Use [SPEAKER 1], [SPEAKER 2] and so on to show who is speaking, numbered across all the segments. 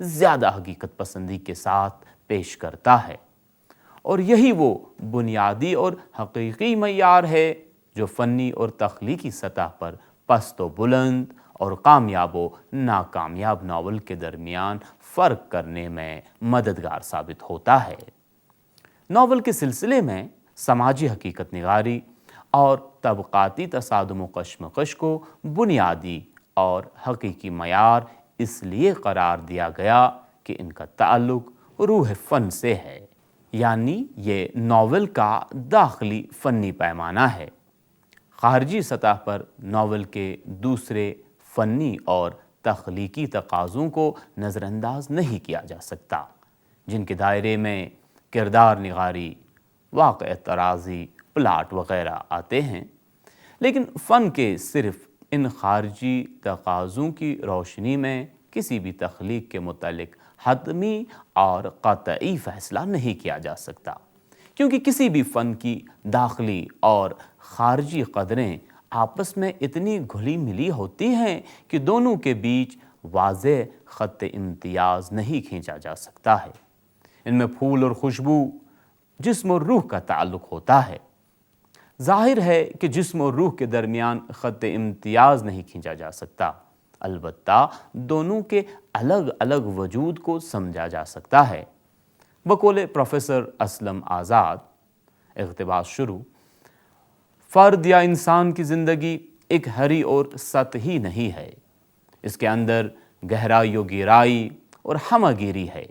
[SPEAKER 1] زیادہ حقیقت پسندی کے ساتھ پیش کرتا ہے، اور یہی وہ بنیادی اور حقیقی معیار ہے جو فنی اور تخلیقی سطح پر پست و بلند اور کامیاب و ناکامیاب ناول کے درمیان فرق کرنے میں مددگار ثابت ہوتا ہے۔ ناول کے سلسلے میں سماجی حقیقت نگاری اور طبقاتی تصادم و کشمکش کو بنیادی اور حقیقی معیار اس لیے قرار دیا گیا کہ ان کا تعلق روح فن سے ہے، یعنی یہ ناول کا داخلی فنی پیمانہ ہے۔ خارجی سطح پر ناول کے دوسرے فنی اور تخلیقی تقاضوں کو نظر انداز نہیں کیا جا سکتا، جن کے دائرے میں کردار نگاری، واقعہ ترازی، پلاٹ وغیرہ آتے ہیں، لیکن فن کے صرف ان خارجی تقاضوں کی روشنی میں کسی بھی تخلیق کے متعلق حتمی اور قطعی فیصلہ نہیں کیا جا سکتا، کیونکہ کسی بھی فن کی داخلی اور خارجی قدریں آپس میں اتنی گھلی ملی ہوتی ہیں کہ دونوں کے بیچ واضح خط امتیاز نہیں کھینچا جا سکتا ہے۔ ان میں پھول اور خوشبو، جسم اور روح کا تعلق ہوتا ہے۔ ظاہر ہے کہ جسم اور روح کے درمیان خط امتیاز نہیں کھینچا جا سکتا، البتہ دونوں کے الگ الگ وجود کو سمجھا جا سکتا ہے۔ بقول پروفیسر اسلم آزاد، اقتباس شروع، فرد یا انسان کی زندگی ایک ہری اور سطحی نہیں ہے، اس کے اندر گہرائی و گہرائی اور ہمہ گیری ہے۔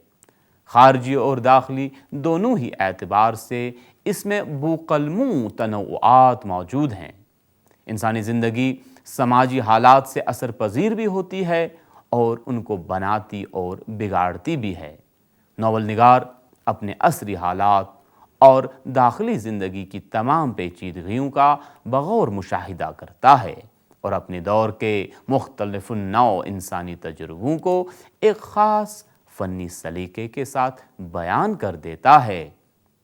[SPEAKER 1] خارجی اور داخلی دونوں ہی اعتبار سے اس میں بوقلموں تنوعات موجود ہیں۔ انسانی زندگی سماجی حالات سے اثر پذیر بھی ہوتی ہے اور ان کو بناتی اور بگاڑتی بھی ہے۔ ناول نگار اپنے عصری حالات اور داخلی زندگی کی تمام پیچیدگیوں کا بغور مشاہدہ کرتا ہے اور اپنے دور کے مختلف النوع انسانی تجربوں کو ایک خاص فنی سلیقے کے ساتھ بیان کر دیتا ہے۔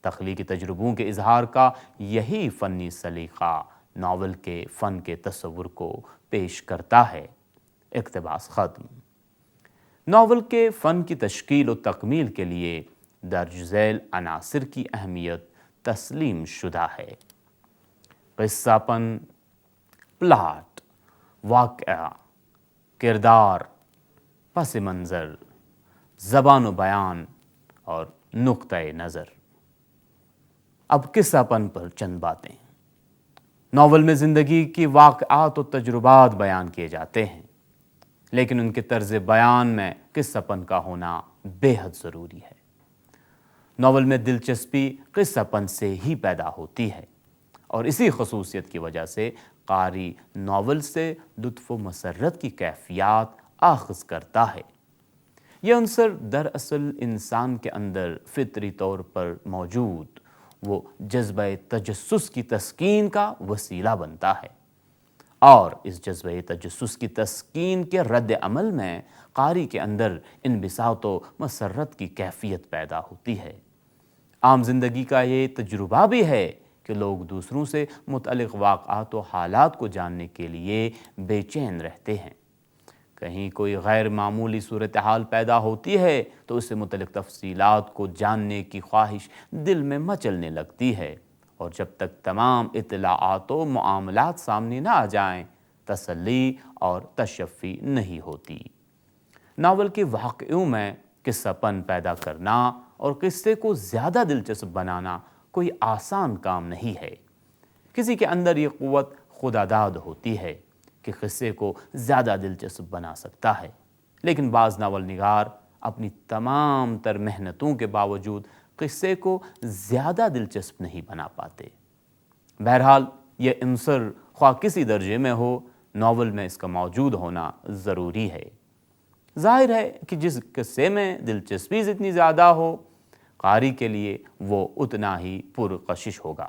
[SPEAKER 1] تخلیقی تجربوں کے اظہار کا یہی فنی سلیقہ ناول کے فن کے تصور کو پیش کرتا ہے۔ اقتباس ختم۔ ناول کے فن کی تشکیل و تکمیل کے لیے درج ذیل عناصر کی اہمیت تسلیم شدہ ہے۔ قصہ پن، پلاٹ، واقعہ، کردار، پس منظر، زبان و بیان اور نقطۂ نظر۔ اب قصہ پن پر چند باتیں۔ ناول میں زندگی کی واقعات و تجربات بیان کیے جاتے ہیں، لیکن ان کے طرز بیان میں قصہ پن کا ہونا بے حد ضروری ہے۔ ناول میں دلچسپی قصہ پن سے ہی پیدا ہوتی ہے، اور اسی خصوصیت کی وجہ سے قاری ناول سے لطف و مسرت کی کیفیات آخذ کرتا ہے۔ یہ عنصر دراصل انسان کے اندر فطری طور پر موجود وہ جذبہ تجسس کی تسکین کا وسیلہ بنتا ہے، اور اس جذبہ تجسس کی تسکین کے رد عمل میں قاری کے اندر انبساط و مسرت کی کیفیت پیدا ہوتی ہے۔ عام زندگی کا یہ تجربہ بھی ہے کہ لوگ دوسروں سے متعلق واقعات و حالات کو جاننے کے لیے بے چین رہتے ہیں۔ کہیں کوئی غیر معمولی صورتحال پیدا ہوتی ہے تو اس سے متعلق تفصیلات کو جاننے کی خواہش دل میں مچلنے لگتی ہے، اور جب تک تمام اطلاعات و معاملات سامنے نہ آ جائیں تسلی اور تشفی نہیں ہوتی۔ ناول کے واقعوں میں قصہ پن پیدا کرنا اور قصے کو زیادہ دلچسپ بنانا کوئی آسان کام نہیں ہے۔ کسی کے اندر یہ قوت خدا داد ہوتی ہے کہ قصے کو زیادہ دلچسپ بنا سکتا ہے، لیکن بعض ناول نگار اپنی تمام تر محنتوں کے باوجود قصے کو زیادہ دلچسپ نہیں بنا پاتے۔ بہرحال یہ عنصر خواہ کسی درجے میں ہو، ناول میں اس کا موجود ہونا ضروری ہے۔ ظاہر ہے کہ جس قصے میں دلچسپی جتنی زیادہ ہو، قاری کے لیے وہ اتنا ہی پرکشش ہوگا۔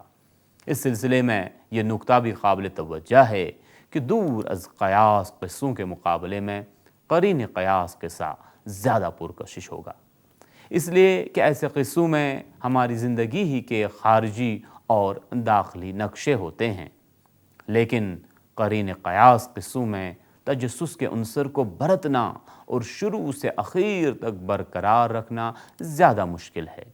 [SPEAKER 1] اس سلسلے میں یہ نکتہ بھی قابل توجہ ہے کہ دور از قیاس قصوں کے مقابلے میں قرین قیاس قصہ زیادہ پرکشش ہوگا، اس لیے کہ ایسے قصوں میں ہماری زندگی ہی کے خارجی اور داخلی نقشے ہوتے ہیں، لیکن قرین قیاس قصوں میں تجسس کے عنصر کو برتنا اور شروع سے اخیر تک برقرار رکھنا زیادہ مشکل ہے۔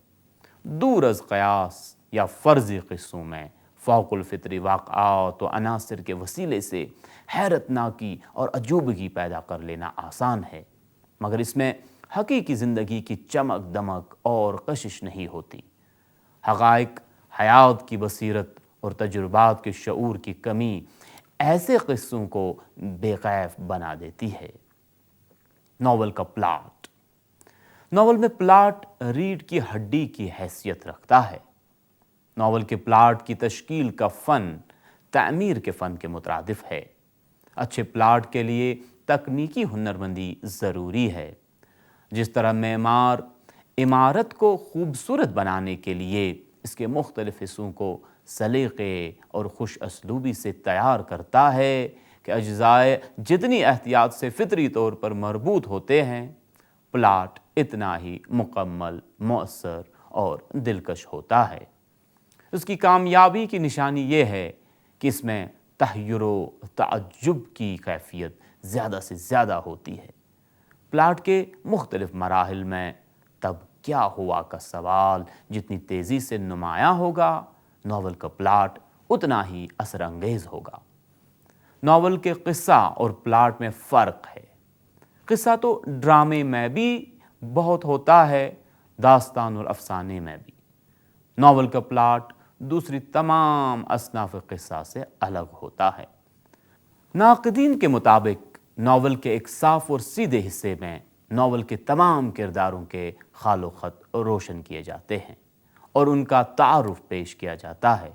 [SPEAKER 1] دور از قیاس یا فرضی قصوں میں فوق الفطری واقعات و عناصر کے وسیلے سے حیرت ناکی اور عجوبگی پیدا کر لینا آسان ہے، مگر اس میں حقیقی زندگی کی چمک دمک اور کشش نہیں ہوتی۔ حقائق، حیات کی بصیرت اور تجربات کے شعور کی کمی ایسے قصوں کو بے کیف بنا دیتی ہے۔ ناول کا پلاٹ۔ ناول میں پلاٹ ریڑھ کی ہڈی کی حیثیت رکھتا ہے۔ ناول کے پلاٹ کی تشکیل کا فن تعمیر کے فن کے مترادف ہے۔ اچھے پلاٹ کے لیے تکنیکی ہنرمندی ضروری ہے۔ جس طرح معمار عمارت کو خوبصورت بنانے کے لیے اس کے مختلف حصوں کو سلیقے اور خوش اسلوبی سے تیار کرتا ہے کہ اجزائے جتنی احتیاط سے فطری طور پر مربوط ہوتے ہیں، پلاٹ اتنا ہی مکمل، مؤثر اور دلکش ہوتا ہے۔ اس کی کامیابی کی نشانی یہ ہے کہ اس میں تحیر و تعجب کی کیفیت زیادہ سے زیادہ ہوتی ہے۔ پلاٹ کے مختلف مراحل میں تب کیا ہوا کا سوال جتنی تیزی سے نمایاں ہوگا، ناول کا پلاٹ اتنا ہی اثر انگیز ہوگا۔ ناول کے قصہ اور پلاٹ میں فرق ہے۔ قصہ تو ڈرامے میں بھی بہت ہوتا ہے، داستان اور افسانے میں بھی۔ ناول کا پلاٹ دوسری تمام اصناف قصہ سے الگ ہوتا ہے۔ ناقدین کے مطابق ناول کے ایک صاف اور سیدھے حصے میں ناول کے تمام کرداروں کے خال و خط روشن کیے جاتے ہیں اور ان کا تعارف پیش کیا جاتا ہے۔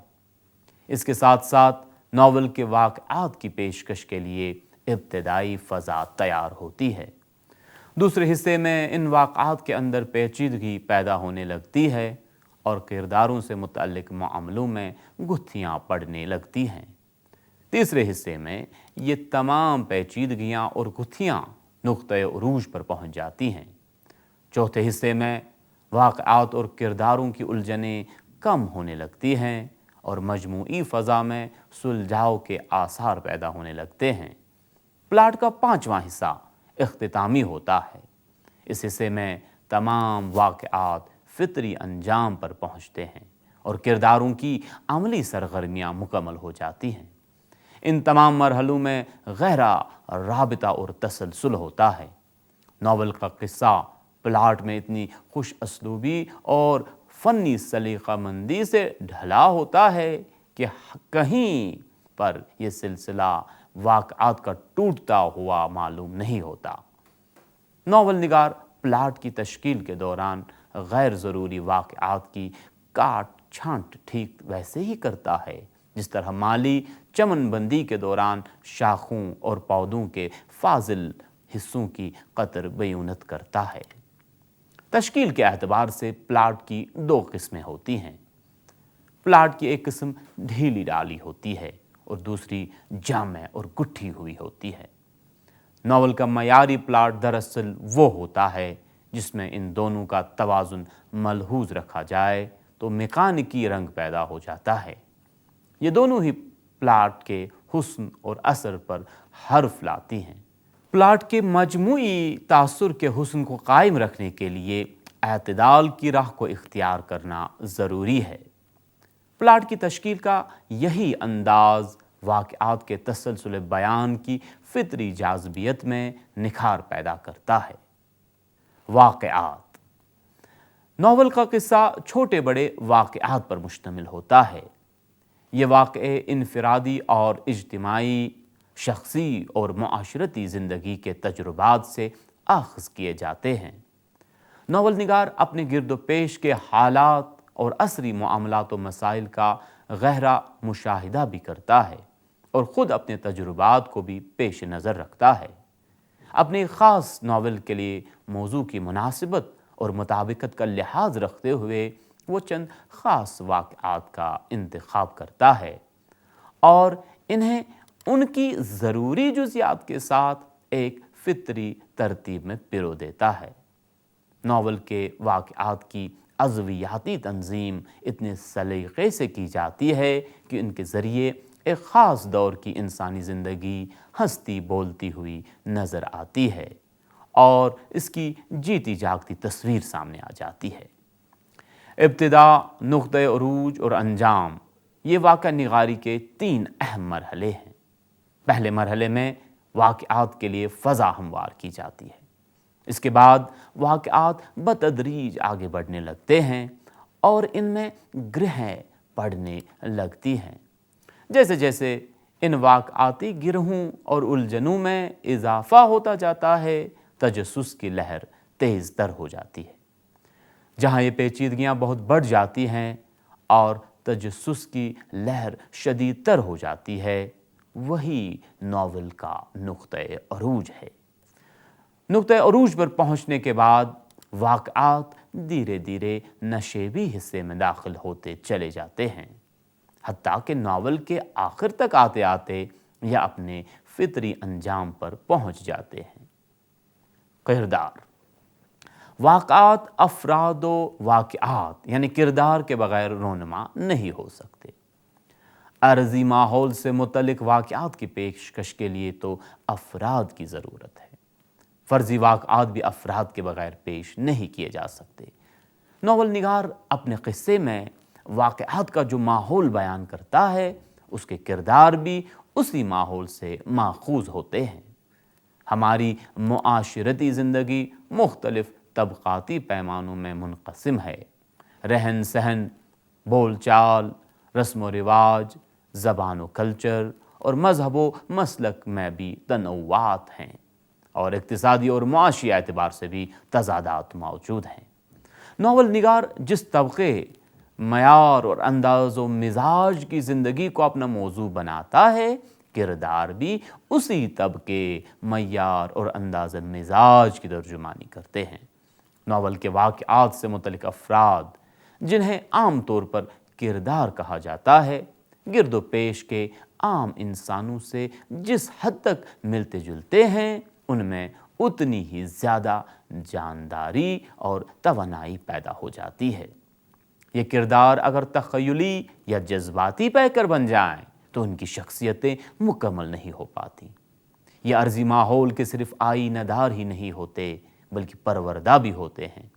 [SPEAKER 1] اس کے ساتھ ساتھ ناول کے واقعات کی پیشکش کے لیے ابتدائی فضا تیار ہوتی ہے۔ دوسرے حصے میں ان واقعات کے اندر پیچیدگی پیدا ہونے لگتی ہے اور کرداروں سے متعلق معاملوں میں گتھیاں پڑنے لگتی ہیں۔ تیسرے حصے میں یہ تمام پیچیدگیاں اور گتھیاں نقطۂ عروج پر پہنچ جاتی ہیں۔ چوتھے حصے میں واقعات اور کرداروں کی الجھنیں کم ہونے لگتی ہیں اور مجموعی فضا میں سلجھاؤ کے آثار پیدا ہونے لگتے ہیں۔ پلاٹ کا پانچواں حصہ اختتامی ہوتا ہے۔ اس حصے میں تمام واقعات فطری انجام پر پہنچتے ہیں اور کرداروں کی عملی سرگرمیاں مکمل ہو جاتی ہیں۔ ان تمام مرحلوں میں گہرا رابطہ اور تسلسل ہوتا ہے۔ ناول کا قصہ پلاٹ میں اتنی خوش اسلوبی اور فنی سلیقہ مندی سے ڈھلا ہوتا ہے کہ کہیں پر یہ سلسلہ واقعات کا ٹوٹتا ہوا معلوم نہیں ہوتا۔ ناول نگار پلاٹ کی تشکیل کے دوران غیر ضروری واقعات کی کاٹ چھانٹ ٹھیک ویسے ہی کرتا ہے جس طرح مالی چمن بندی کے دوران شاخوں اور پودوں کے فاضل حصوں کی قطر بیونت کرتا ہے۔ تشکیل کے اعتبار سے پلاٹ کی دو قسمیں ہوتی ہیں۔ پلاٹ کی ایک قسم ڈھیلی ڈالی ہوتی ہے اور دوسری جامع اور گٹھی ہوئی ہوتی ہے۔ ناول کا معیاری پلاٹ دراصل وہ ہوتا ہے جس میں ان دونوں کا توازن ملحوظ رکھا جائے تو میکانکی رنگ پیدا ہو جاتا ہے۔ یہ دونوں ہی پلاٹ کے حسن اور اثر پر حرف لاتی ہیں۔ پلاٹ کے مجموعی تاثر کے حسن کو قائم رکھنے کے لیے اعتدال کی راہ کو اختیار کرنا ضروری ہے۔ پلاٹ کی تشکیل کا یہی انداز واقعات کے تسلسل بیان کی فطری جاذبیت میں نکھار پیدا کرتا ہے۔ واقعات۔ ناول کا قصہ چھوٹے بڑے واقعات پر مشتمل ہوتا ہے۔ یہ واقعے انفرادی اور اجتماعی، شخصی اور معاشرتی زندگی کے تجربات سے اخذ کیے جاتے ہیں۔ ناول نگار اپنے گرد و پیش کے حالات اور عصری معاملات و مسائل کا گہرا مشاہدہ بھی کرتا ہے اور خود اپنے تجربات کو بھی پیش نظر رکھتا ہے۔ اپنے خاص ناول کے لیے موضوع کی مناسبت اور مطابقت کا لحاظ رکھتے ہوئے وہ چند خاص واقعات کا انتخاب کرتا ہے اور انہیں ان کی ضروری جزیات کے ساتھ ایک فطری ترتیب میں پرو دیتا ہے۔ ناول کے واقعات کی عضویاتی تنظیم اتنے سلیقے سے کی جاتی ہے کہ ان کے ذریعے ایک خاص دور کی انسانی زندگی ہنستی بولتی ہوئی نظر آتی ہے اور اس کی جیتی جاگتی تصویر سامنے آ جاتی ہے۔ ابتدا، نقطۂ عروج اور انجام، یہ واقعہ نگاری کے 3 اہم مرحلے ہیں۔ پہلے مرحلے میں واقعات کے لیے فضا ہموار کی جاتی ہے۔ اس کے بعد واقعات بتدریج آگے بڑھنے لگتے ہیں اور ان میں گرہیں پڑنے لگتی ہیں۔ جیسے جیسے ان واقعاتی گرہوں اور الجھنوں میں اضافہ ہوتا جاتا ہے، تجسس کی لہر تیز تر ہو جاتی ہے۔ جہاں یہ پیچیدگیاں بہت بڑھ جاتی ہیں اور تجسس کی لہر شدید تر ہو جاتی ہے، وہی ناول کا نقطۂ عروج ہے۔ نقطۂ عروج پر پہنچنے کے بعد واقعات دھیرے دھیرے نشیبی حصے میں داخل ہوتے چلے جاتے ہیں، حتیٰ کہ ناول کے آخر تک آتے آتے یا اپنے فطری انجام پر پہنچ جاتے ہیں۔ کردار: واقعات افراد و واقعات یعنی کردار کے بغیر رونما نہیں ہو سکتے۔ عارضی ماحول سے متعلق واقعات کی پیشکش کے لیے تو افراد کی ضرورت ہے۔ فرضی واقعات بھی افراد کے بغیر پیش نہیں کیے جا سکتے۔ ناول نگار اپنے قصے میں واقعات کا جو ماحول بیان کرتا ہے، اس کے کردار بھی اسی ماحول سے ماخوذ ہوتے ہیں۔ ہماری معاشرتی زندگی مختلف طبقاتی پیمانوں میں منقسم ہے۔ رہن سہن، بول چال، رسم و رواج، زبان و کلچر اور مذہب و مسلک میں بھی تنوعات ہیں، اور اقتصادی اور معاشی اعتبار سے بھی تضادات موجود ہیں۔ ناول نگار جس طبقے، معیار اور انداز و مزاج کی زندگی کو اپنا موضوع بناتا ہے، کردار بھی اسی طبقے، معیار اور انداز مزاج کی ترجمانی کرتے ہیں۔ ناول کے واقعات سے متعلق افراد، جنہیں عام طور پر کردار کہا جاتا ہے، گرد و پیش کے عام انسانوں سے جس حد تک ملتے جلتے ہیں، ان میں اتنی ہی زیادہ جانداری اور توانائی پیدا ہو جاتی ہے۔ یہ کردار اگر تخیلی یا جذباتی پیکر بن جائیں تو ان کی شخصیتیں مکمل نہیں ہو پاتی۔ یہ عارضی ماحول کے صرف آئینہ دار ہی نہیں ہوتے بلکہ پروردہ بھی ہوتے ہیں،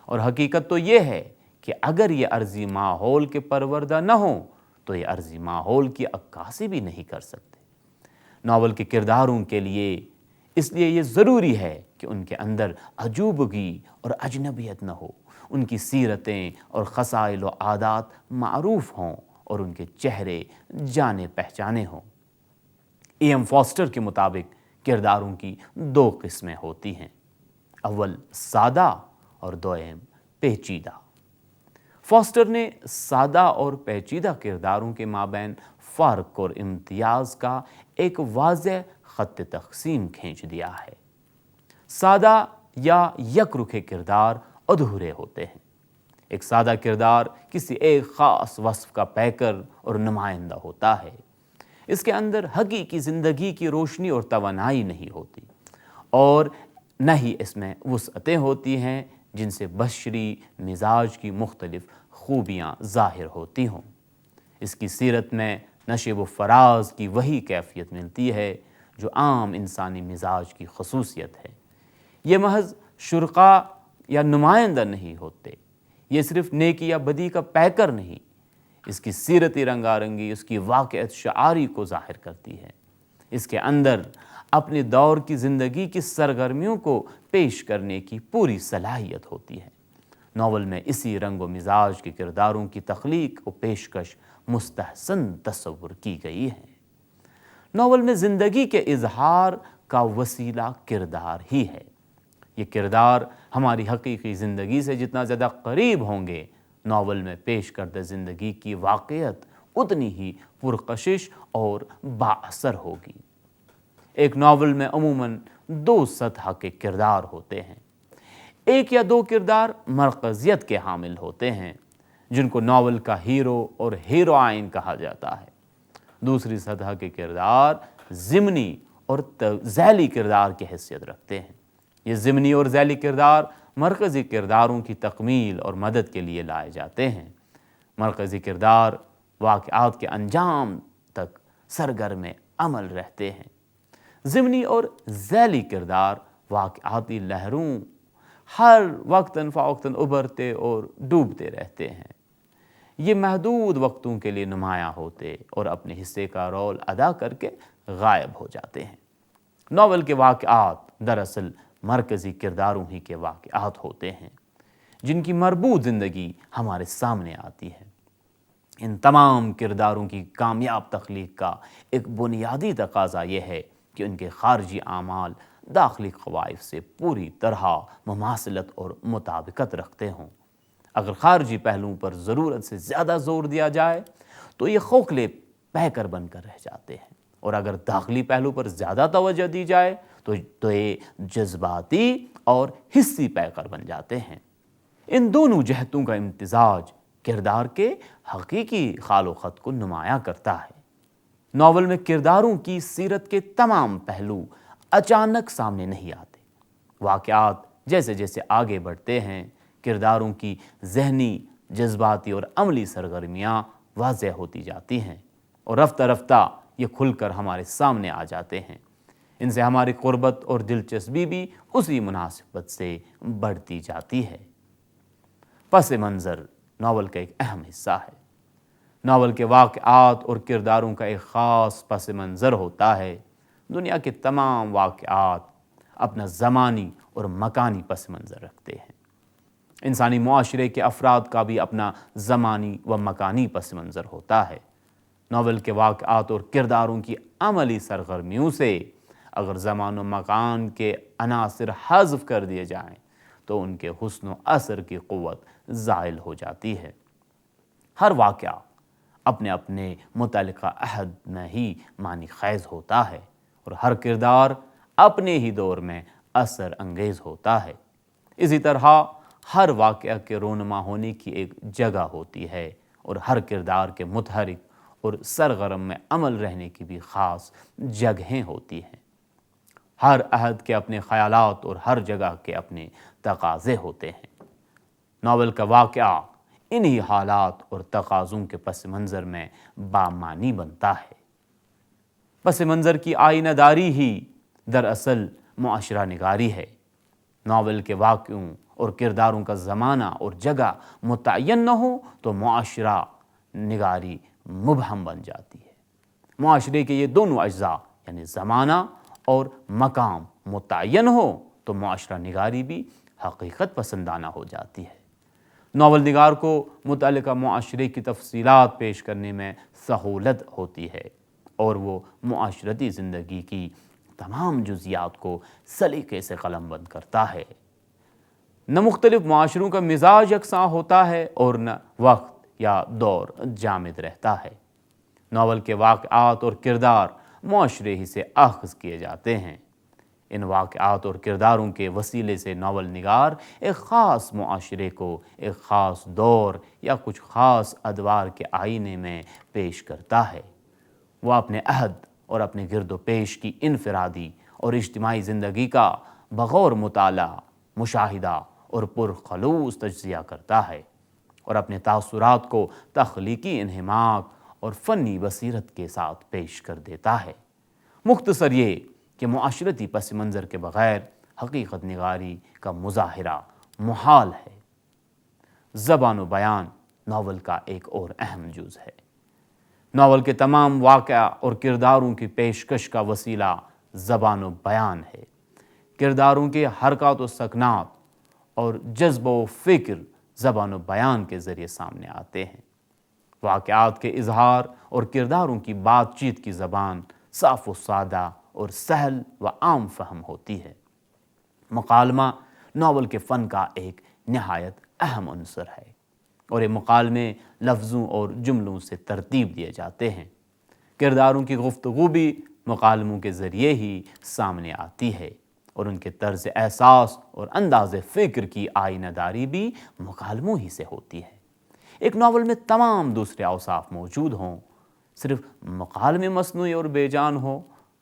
[SPEAKER 1] اور حقیقت تو یہ ہے کہ اگر یہ عارضی ماحول کے پروردہ نہ ہوں تو یہ عارضی ماحول کی عکاسی بھی نہیں کر سکتے۔ ناول کے کرداروں کے لیے اس لیے یہ ضروری ہے کہ ان کے اندر عجوبگی اور اجنبیت نہ ہو، ان کی سیرتیں اور خصائل و عادات معروف ہوں اور ان کے چہرے جانے پہچانے ہوں۔ اے ایم فاسٹر کے مطابق کرداروں کی 2 قسمیں ہوتی ہیں، اول سادہ اور دوم پیچیدہ۔ فاسٹر نے سادہ اور پیچیدہ کرداروں کے مابین فرق اور امتیاز کا ایک واضح خط تقسیم کھینچ دیا ہے۔ سادہ یا یک رخ کردار ادھورے ہوتے ہیں۔ ایک سادہ کردار کسی ایک خاص وصف کا پیکر اور نمائندہ ہوتا ہے۔ اس کے اندر حقیقی زندگی کی روشنی اور توانائی نہیں ہوتی، اور نہ ہی اس میں وسعتیں ہوتی ہیں جن سے بشری مزاج کی مختلف خوبیاں ظاہر ہوتی ہوں۔ اس کی سیرت میں نشیب و فراز کی وہی کیفیت ملتی ہے جو عام انسانی مزاج کی خصوصیت ہے۔ یہ محض شرکا یا نمائندہ نہیں ہوتے، یہ صرف نیکی یا بدی کا پیکر نہیں، اس کی سیرتی رنگا رنگی اس کی واقعیت شعاری کو ظاہر کرتی ہے۔ اس کے اندر اپنے دور کی زندگی کی سرگرمیوں کو پیش کرنے کی پوری صلاحیت ہوتی ہے۔ ناول میں اسی رنگ و مزاج کے کرداروں کی تخلیق و پیشکش مستحسن تصور کی گئی ہے۔ ناول میں زندگی کے اظہار کا وسیلہ کردار ہی ہے۔ یہ کردار ہماری حقیقی زندگی سے جتنا زیادہ قریب ہوں گے، ناول میں پیش کردہ زندگی کی واقعیت اتنی ہی پرکشش اور بااثر ہوگی۔ ایک ناول میں عموماً 2 سطح کے کردار ہوتے ہیں۔ ایک یا 2 کردار مرکزیت کے حامل ہوتے ہیں، جن کو ناول کا ہیرو اور ہیروئن کہا جاتا ہے۔ دوسری سطح کے کردار ضمنی اور ذیلی کردار کی حیثیت رکھتے ہیں۔ یہ ضمنی اور ذیلی کردار مرکزی کرداروں کی تکمیل اور مدد کے لیے لائے جاتے ہیں۔ مرکزی کردار واقعات کے انجام تک سرگرم عمل رہتے ہیں۔ ضمنی اور ذیلی کردار واقعاتی لہروں ہر وقتاً فوقتاً ابھرتے اور ڈوبتے رہتے ہیں۔ یہ محدود وقتوں کے لیے نمایاں ہوتے اور اپنے حصے کا رول ادا کر کے غائب ہو جاتے ہیں۔ ناول کے واقعات دراصل مرکزی کرداروں ہی کے واقعات ہوتے ہیں جن کی مربوط زندگی ہمارے سامنے آتی ہے۔ ان تمام کرداروں کی کامیاب تخلیق کا ایک بنیادی تقاضا یہ ہے کہ ان کے خارجی اعمال داخلی قوائف سے پوری طرح مماثلت اور مطابقت رکھتے ہوں۔ اگر خارجی پہلوؤں پر ضرورت سے زیادہ زور دیا جائے تو یہ کھوکھلے پیکر بن کر رہ جاتے ہیں، اور اگر داخلی پہلو پر زیادہ توجہ دی جائے تو یہ جذباتی اور حسی پیکر بن جاتے ہیں۔ ان دونوں جہتوں کا امتزاج کردار کے حقیقی خال و خط کو نمایاں کرتا ہے۔ ناول میں کرداروں کی سیرت کے تمام پہلو اچانک سامنے نہیں آتے۔ واقعات جیسے جیسے آگے بڑھتے ہیں، کرداروں کی ذہنی، جذباتی اور عملی سرگرمیاں واضح ہوتی جاتی ہیں، اور رفتہ رفتہ یہ کھل کر ہمارے سامنے آ جاتے ہیں۔ ان سے ہماری قربت اور دلچسپی بھی اسی مناسبت سے بڑھتی جاتی ہے۔ پس منظر ناول کا ایک اہم حصہ ہے۔ ناول کے واقعات اور کرداروں کا ایک خاص پس منظر ہوتا ہے۔ دنیا کے تمام واقعات اپنا زمانی اور مکانی پس منظر رکھتے ہیں۔ انسانی معاشرے کے افراد کا بھی اپنا زمانی و مکانی پس منظر ہوتا ہے۔ ناول کے واقعات اور کرداروں کی عملی سرگرمیوں سے اگر زمان و مکان کے عناصر حذف کر دیے جائیں تو ان کے حسن و اثر کی قوت زائل ہو جاتی ہے۔ ہر واقعہ اپنے اپنے متعلقہ عہد میں ہی معنی خیز ہوتا ہے، اور ہر کردار اپنے ہی دور میں اثر انگیز ہوتا ہے۔ اسی طرح ہر واقعہ کے رونما ہونے کی ایک جگہ ہوتی ہے، اور ہر کردار کے متحرک اور سرگرم میں عمل رہنے کی بھی خاص جگہیں ہوتی ہیں۔ ہر عہد کے اپنے خیالات اور ہر جگہ کے اپنے تقاضے ہوتے ہیں۔ ناول کا واقعہ انہی حالات اور تقاضوں کے پس منظر میں بامعنی بنتا ہے۔ پس منظر کی آئینہ داری ہی دراصل معاشرہ نگاری ہے۔ ناول کے واقعوں اور کرداروں کا زمانہ اور جگہ متعین نہ ہو تو معاشرہ نگاری مبہم بن جاتی ہے۔ معاشرے کے یہ دونوں اجزاء یعنی زمانہ اور مقام متعین ہو تو معاشرہ نگاری بھی حقیقت پسندانہ ہو جاتی ہے۔ ناول نگار کو متعلقہ معاشرے کی تفصیلات پیش کرنے میں سہولت ہوتی ہے، اور وہ معاشرتی زندگی کی تمام جزیات کو سلیقے سے قلم بند کرتا ہے۔ نہ مختلف معاشروں کا مزاج یکساں ہوتا ہے اور نہ وقت یا دور جامد رہتا ہے۔ ناول کے واقعات اور کردار معاشرے ہی سے اخذ کیے جاتے ہیں۔ ان واقعات اور کرداروں کے وسیلے سے ناول نگار ایک خاص معاشرے کو ایک خاص دور یا کچھ خاص ادوار کے آئینے میں پیش کرتا ہے۔ وہ اپنے عہد اور اپنے گرد و پیش کی انفرادی اور اجتماعی زندگی کا بغور مطالعہ، مشاہدہ اور پرخلوص تجزیہ کرتا ہے، اور اپنے تاثرات کو تخلیقی انہماک اور فنی بصیرت کے ساتھ پیش کر دیتا ہے۔ مختصر یہ کہ معاشرتی پس منظر کے بغیر حقیقت نگاری کا مظاہرہ محال ہے۔ زبان و بیان ناول کا ایک اور اہم جز ہے۔ ناول کے تمام واقعہ اور کرداروں کی پیشکش کا وسیلہ زبان و بیان ہے۔ کرداروں کے حرکات و سکنات اور جذب و فکر زبان و بیان کے ذریعے سامنے آتے ہیں۔ واقعات کے اظہار اور کرداروں کی بات چیت کی زبان صاف و سادہ اور سہل و عام فہم ہوتی ہے۔ مکالمہ ناول کے فن کا ایک نہایت اہم عنصر ہے، اور یہ مکالمے لفظوں اور جملوں سے ترتیب دیے جاتے ہیں۔ کرداروں کی گفتگو بھی مکالموں کے ذریعے ہی سامنے آتی ہے، اور ان کے طرز احساس اور انداز فکر کی آئینہ داری بھی مکالموں ہی سے ہوتی ہے۔ ایک ناول میں تمام دوسرے اوصاف موجود ہوں، صرف مکالمے مصنوعی اور بے جان ہو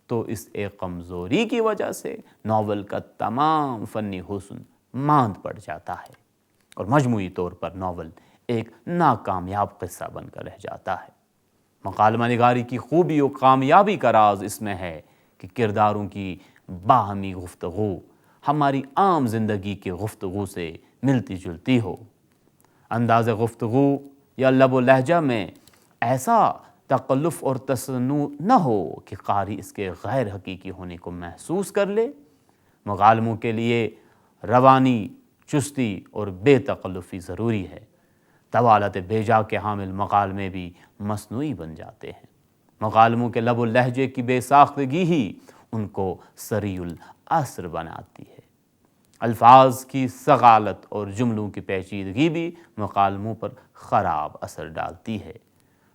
[SPEAKER 1] تو اس ایک کمزوری کی وجہ سے ناول کا تمام فنی حسن ماند پڑ جاتا ہے، اور مجموعی طور پر ناول ایک ناکامیاب قصہ بن کر رہ جاتا ہے۔ مکالمہ نگاری کی خوبی و کامیابی کا راز اس میں ہے کہ کرداروں کی باہمی گفتگو ہماری عام زندگی کی گفتگو سے ملتی جلتی ہو، انداز گفتگو یا لب و لہجہ میں ایسا تکلف اور تصنع نہ ہو کہ قاری اس کے غیر حقیقی ہونے کو محسوس کر لے۔ مکالموں کے لیے روانی چستی اور بے تکلفی ضروری ہے۔ طوالت بیجا کے حامل مکالمے بھی مصنوعی بن جاتے ہیں۔ مکالموں کے لب و لہجے کی بے ساختگی ہی ان کو سریع الاثر بناتی ہے۔ الفاظ کی ثقالت اور جملوں کی پیچیدگی بھی مکالموں پر خراب اثر ڈالتی ہے۔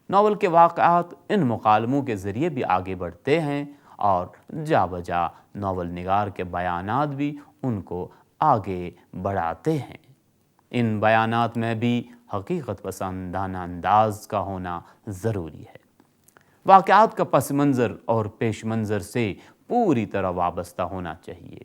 [SPEAKER 1] ناول کے واقعات ان مکالموں کے ذریعے بھی آگے بڑھتے ہیں اور جا بجا ناول نگار کے بیانات بھی ان کو آگے بڑھاتے ہیں۔ ان بیانات میں بھی حقیقت پسندانہ انداز کا ہونا ضروری ہے۔ واقعات کا پس منظر اور پیش منظر سے پوری طرح وابستہ ہونا چاہیے۔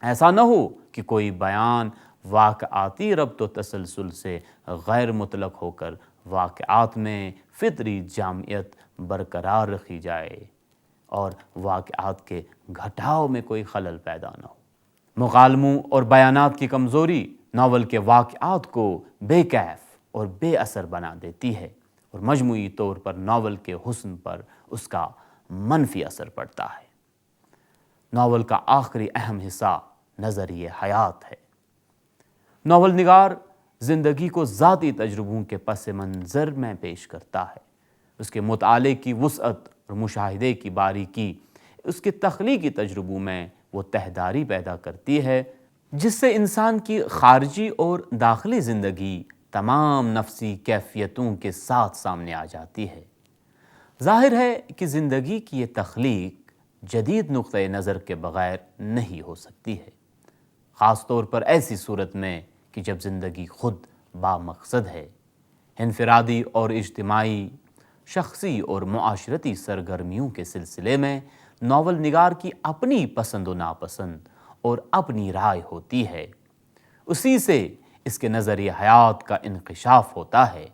[SPEAKER 1] ایسا نہ ہو کہ کوئی بیان واقعاتی ربط و تسلسل سے غیر مطلق ہو کر واقعات میں فطری جامعیت برقرار رکھی جائے اور واقعات کے گھٹاؤ میں کوئی خلل پیدا نہ ہو۔ مکالموں اور بیانات کی کمزوری ناول کے واقعات کو بے کیف اور بے اثر بنا دیتی ہے اور مجموعی طور پر ناول کے حسن پر اس کا منفی اثر پڑتا ہے۔ ناول کا آخری اہم حصہ نظریہ حیات ہے۔ ناول نگار زندگی کو ذاتی تجربوں کے پس منظر میں پیش کرتا ہے۔ اس کے مطالعے کی وسعت اور مشاہدے کی باریکی اس کے تخلیقی تجربوں میں وہ تہداری پیدا کرتی ہے جس سے انسان کی خارجی اور داخلی زندگی تمام نفسی کیفیتوں کے ساتھ سامنے آ جاتی ہے۔ ظاہر ہے کہ زندگی کی یہ تخلیق جدید نقطۂ نظر کے بغیر نہیں ہو سکتی ہے، خاص طور پر ایسی صورت میں کہ جب زندگی خود با مقصد ہے۔ انفرادی اور اجتماعی، شخصی اور معاشرتی سرگرمیوں کے سلسلے میں ناول نگار کی اپنی پسند و ناپسند اور اپنی رائے ہوتی ہے۔ اسی سے اس کے نظریہ حیات کا انکشاف ہوتا ہے۔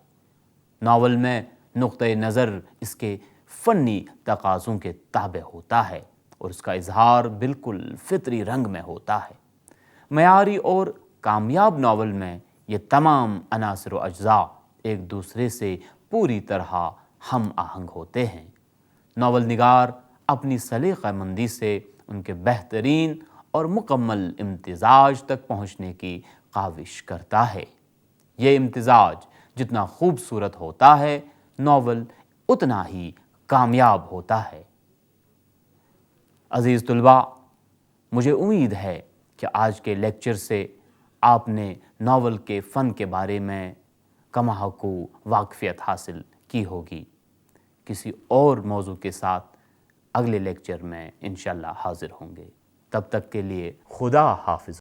[SPEAKER 1] ناول میں نقطۂ نظر اس کے فنی تقاضوں کے تابع ہوتا ہے اور اس کا اظہار بالکل فطری رنگ میں ہوتا ہے۔ معیاری اور کامیاب ناول میں یہ تمام عناصر و اجزاء ایک دوسرے سے پوری طرح ہم آہنگ ہوتے ہیں۔ ناول نگار اپنی سلیقہ مندی سے ان کے بہترین اور مکمل امتزاج تک پہنچنے کی کاوش کرتا ہے۔ یہ امتزاج جتنا خوبصورت ہوتا ہے، ناول اتنا ہی کامیاب ہوتا ہے۔ عزیز طلباء، مجھے امید ہے کہ آج کے لیکچر سے آپ نے ناول کے فن کے بارے میں کما حقوق واقفیت حاصل کی ہوگی۔ کسی اور موضوع کے ساتھ اگلے لیکچر میں انشاءاللہ حاضر ہوں گے۔ تب تک کے لیے خدا حافظ۔